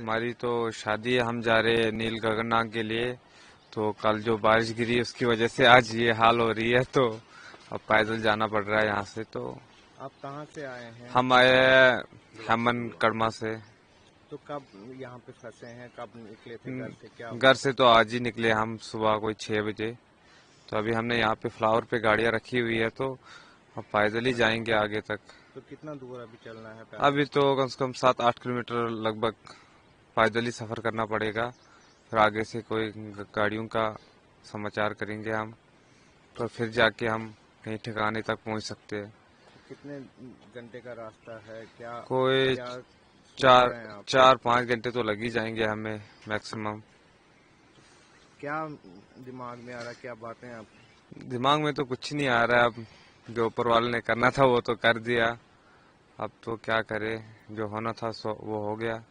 हमारी तो शादी है, हम जा रहे हैं नील गगननाथ के लिए। तो कल जो बारिश गिरी उसकी वजह से आज ये हाल हो रही है, तो अब पैदल जाना पड़ रहा है यहाँ से। तो आप कहाँ से आए हैं? हम आए हैं हेमन कड़मा से। तो कब यहाँ पे फंसे हैं, कब निकले थे घर से, क्या घर से तो आज ही निकले हम, सुबह कोई 6 बजे। तो अभी हमने यहाँ पे फ्लावर पे गाड़ियाँ रखी हुई है, तो अब पैदल ही जाएंगे आगे तक। तो कितना दूर अभी चलना है? अभी तो कम से कम 7-8 किलोमीटर लगभग पैदल ही सफर करना पड़ेगा। फिर आगे से कोई गाड़ियों का समाचार करेंगे हम, तो फिर जाके हम कहीं ठिकाने तक पहुंच सकते हैं। कितने घंटे का रास्ता है? क्या कोई क्या 4-5 घंटे तो लग ही जाएंगे हमें मैक्सिमम। क्या दिमाग में आ रहा है, क्या बातें आप? दिमाग में तो कुछ नहीं आ रहा है, अब जो ऊपर वाले ने करना था वो तो कर दिया, अब तो क्या करे, जो होना था सो वो हो गया।